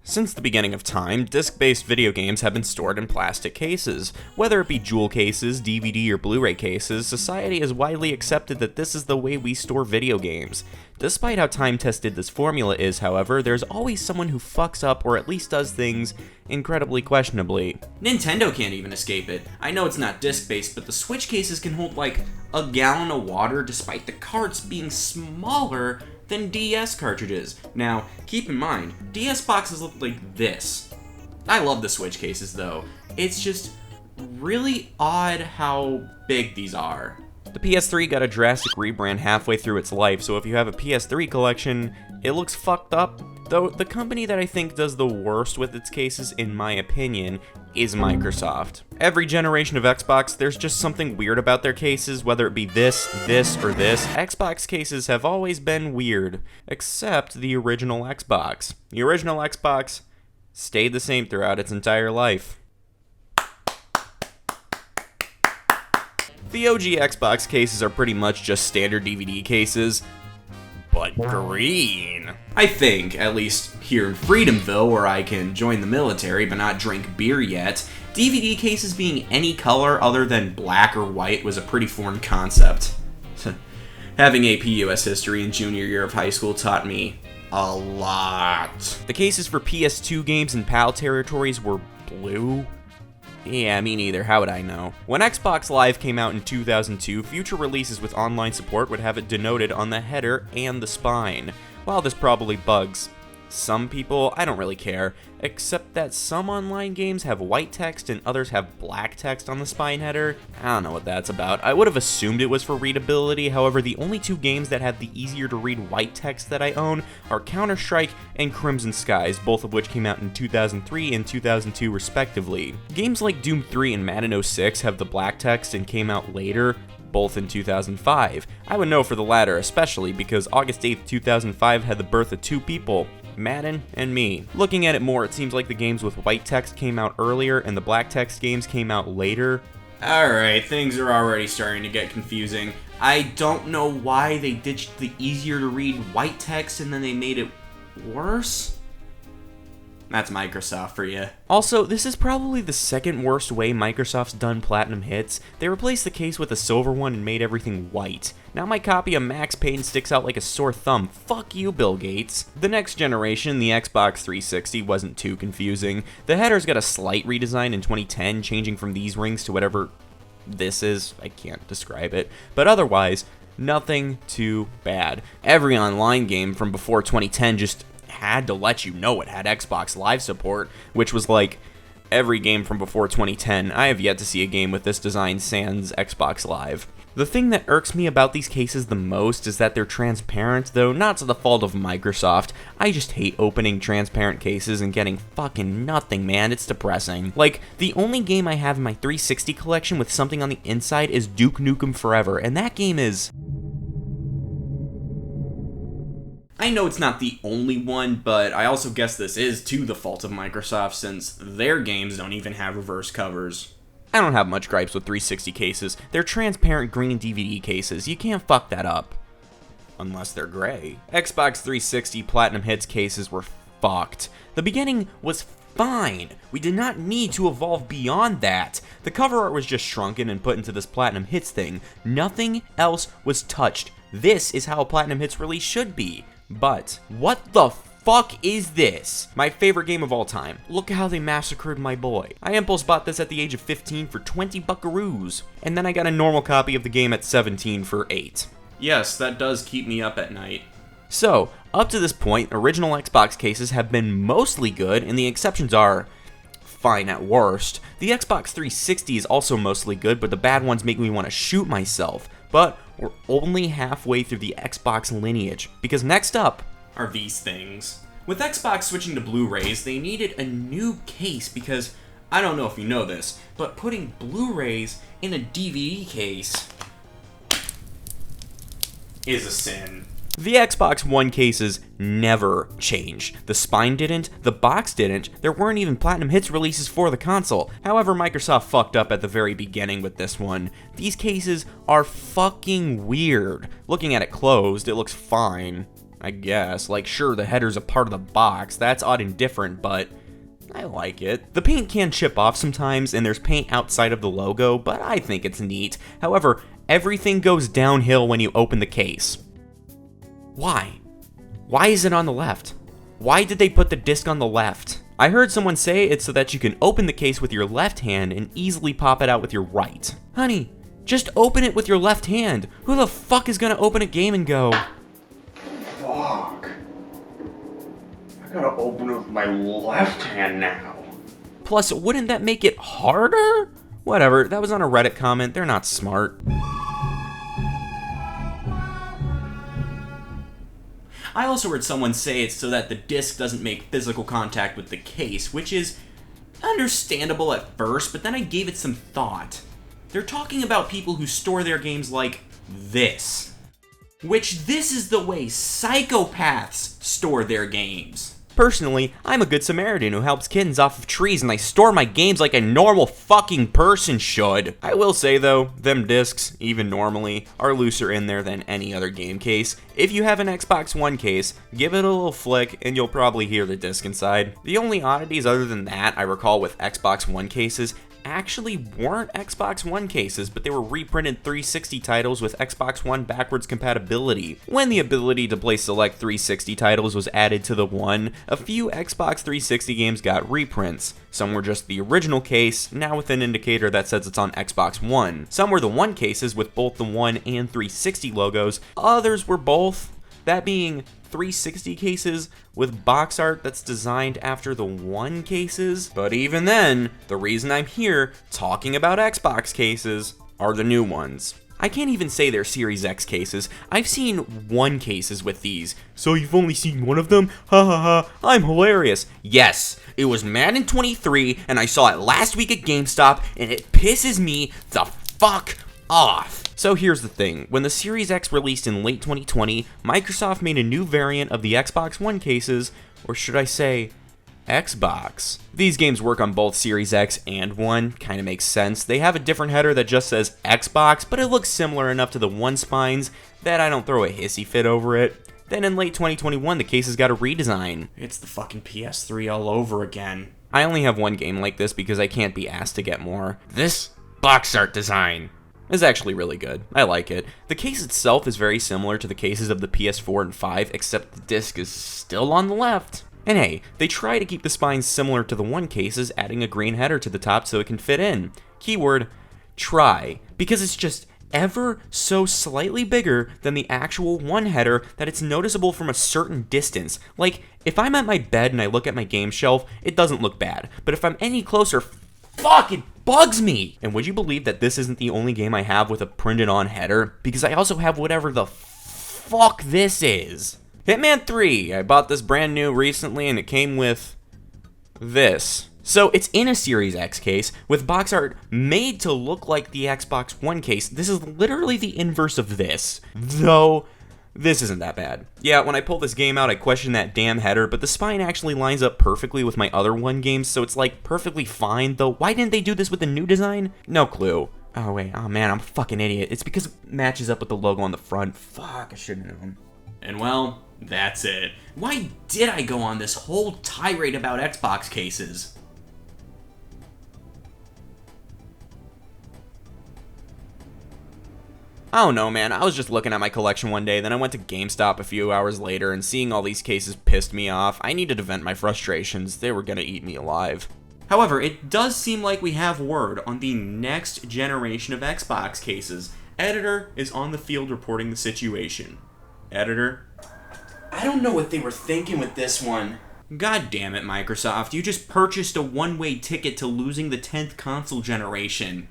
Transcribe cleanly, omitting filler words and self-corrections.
Since the beginning of time, disc-based video games have been stored in plastic cases. Whether it be jewel cases, DVD, or Blu-ray cases, society has widely accepted that this is the way we store video games. Despite how time-tested this formula is, however, there's always someone who fucks up or at least does things incredibly questionably. Nintendo can't even escape it. I know it's not disc-based, but the Switch cases can hold like a gallon of water despite the carts being smaller than DS cartridges. Now, keep in mind, DS boxes look like this. I love the Switch cases though. It's just really odd how big these are. The PS3 got a drastic rebrand halfway through its life, so if you have a PS3 collection, it looks fucked up. Though the company that I think does the worst with its cases, in my opinion, is Microsoft. Every generation of Xbox, there's just something weird about their cases, whether it be this, or this. Xbox cases have always been weird, except the original Xbox. The original Xbox stayed the same throughout its entire life. The OG Xbox cases are pretty much just standard DVD cases, but green. I think, at least here in Freedomville, where I can join the military but not drink beer yet, DVD cases being any color other than black or white was a pretty foreign concept. Having AP US history in junior year of high school taught me a lot. The cases for PS2 games in PAL territories were blue. Yeah, me neither, how would I know? When Xbox Live came out in 2002, future releases with online support would have it denoted on the header and the spine. While this probably bugs some people, I don't really care, except that some online games have white text and others have black text on the spine header. I don't know what that's about. I would have assumed it was for readability, however the only two games that have the easier to read white text that I own are Counter-Strike and Crimson Skies, both of which came out in 2003 and 2002 respectively. Games like Doom 3 and Madden 06 have the black text and came out later, both in 2005. I would know for the latter especially because August 8th, 2005 had the birth of two people, Madden and me. Looking at it more, it seems like the games with white text came out earlier and the black text games came out later. Alright, things are already starting to get confusing. I don't know why they ditched the easier to read white text and then they made it worse. That's Microsoft for you. Also, this is probably the second worst way Microsoft's done platinum hits. They replaced the case with a silver one and made everything white. Now my copy of Max Payne sticks out like a sore thumb. Fuck you, Bill Gates. The next generation, the Xbox 360, wasn't too confusing. The header's got a slight redesign in 2010, changing from these rings to whatever this is. I can't describe it. But otherwise, nothing too bad. Every online game from before 2010 just had to let you know it had Xbox Live support, which was like every game from before 2010. I have yet to see a game with this design sans Xbox Live. The thing that irks me about these cases the most is that they're transparent, though not to the fault of Microsoft. I just hate opening transparent cases and getting fucking nothing, man. It's depressing. Like, the only game I have in my 360 collection with something on the inside is Duke Nukem Forever, and that game is... I know it's not the only one, but I also guess this is to the fault of Microsoft since their games don't even have reverse covers. I don't have much gripes with 360 cases. They're transparent green DVD cases. You can't fuck that up. Unless they're gray. Xbox 360 Platinum Hits cases were fucked. The beginning was fine. We did not need to evolve beyond that. The cover art was just shrunken and put into this Platinum Hits thing. Nothing else was touched. This is how a Platinum Hits release should be. But, what the fuck is this? My favorite game of all time. Look how they massacred my boy. I impulse bought this at the age of 15 for 20 buckaroos. And then I got a normal copy of the game at 17 for 8. Yes, that does keep me up at night. So, up to this point, original Xbox cases have been mostly good, and the exceptions are fine at worst. The Xbox 360 is also mostly good, but the bad ones make me want to shoot myself. But we're only halfway through the Xbox lineage, because next up are these things. With Xbox switching to Blu-rays, they needed a new case because, I don't know if you know this, but putting Blu-rays in a DVD case is a sin. The Xbox One cases never changed. The spine didn't, the box didn't, there weren't even Platinum Hits releases for the console. However, Microsoft fucked up at the very beginning with this one. These cases are fucking weird. Looking at it closed, it looks fine. I guess. Like, sure, the header's a part of the box. That's odd and different, but I like it. The paint can chip off sometimes, and there's paint outside of the logo, but I think it's neat. However, everything goes downhill when you open the case. Why? Why is it on the left? Why did they put the disc on the left? I heard someone say it's so that you can open the case with your left hand and easily pop it out with your right. Honey, just open it with your left hand. Who the fuck is gonna open a game and go, fuck, I gotta open it with my left hand now. Plus, wouldn't that make it harder? Whatever, that was on a Reddit comment, they're not smart. I also heard someone say it's so that the disc doesn't make physical contact with the case, which is understandable at first, but then I gave it some thought. They're talking about people who store their games like this. Which this is the way psychopaths store their games. Personally, I'm a good Samaritan who helps kittens off of trees and I store my games like a normal fucking person should. I will say though, them discs, even normally, are looser in there than any other game case. If you have an Xbox One case, give it a little flick and you'll probably hear the disc inside. The only oddities other than that I recall with Xbox One cases actually weren't Xbox One cases, but they were reprinted 360 titles with Xbox One backwards compatibility. When the ability to play select 360 titles was added to the One, a few Xbox 360 games got reprints. Some were just the original case, now with an indicator that says it's on Xbox One. Some were the One cases with both the One and 360 logos, others were both. That being 360 cases with box art that's designed after the One cases. But even then, the reason I'm here talking about Xbox cases are the new ones. I can't even say they're Series X cases. I've seen One cases with these. So you've only seen one of them? Ha ha ha, I'm hilarious. Yes, it was Madden 23 and I saw it last week at GameStop and it pisses me the fuck off. So here's the thing, when the Series X released in late 2020, Microsoft made a new variant of the Xbox One cases, or should I say, Xbox. These games work on both Series X and One, kinda makes sense. They have a different header that just says Xbox, but it looks similar enough to the One spines that I don't throw a hissy fit over it. Then in late 2021, the cases got a redesign. It's the fucking PS3 all over again. I only have one game like this because I can't be asked to get more. This box art design is actually really good. I like it. The case itself is very similar to the cases of the PS4 and 5, except the disc is still on the left. And hey, they try to keep the spines similar to the One cases, adding a green header to the top so it can fit in. Keyword, try, because it's just ever so slightly bigger than the actual One header that it's noticeable from a certain distance. Like, if I'm at my bed and I look at my game shelf, it doesn't look bad. But if I'm any closer, fuck, it bugs me! And would you believe that this isn't the only game I have with a printed on header? Because I also have whatever the fuck this is. Hitman 3, I bought this brand new recently and it came with this. So it's in a Series X case with box art made to look like the Xbox One case. This is literally the inverse of this, though this isn't that bad. Yeah, when I pull this game out, I question that damn header, but the spine actually lines up perfectly with my other One games, so it's like perfectly fine, though why didn't they do this with the new design? No clue. Oh wait, oh man, I'm a fucking idiot. It's because it matches up with the logo on the front. Fuck, I should've known. And well, that's it. Why did I go on this whole tirade about Xbox cases? I don't know, man. I was just looking at my collection one day, then I went to GameStop a few hours later, and seeing all these cases pissed me off. I needed to vent my frustrations. They were gonna eat me alive. However, it does seem like we have word on the next generation of Xbox cases. Editor is on the field reporting the situation. Editor? I don't know what they were thinking with this one. God damn it, Microsoft. You just purchased a one-way ticket to losing the 10th console generation.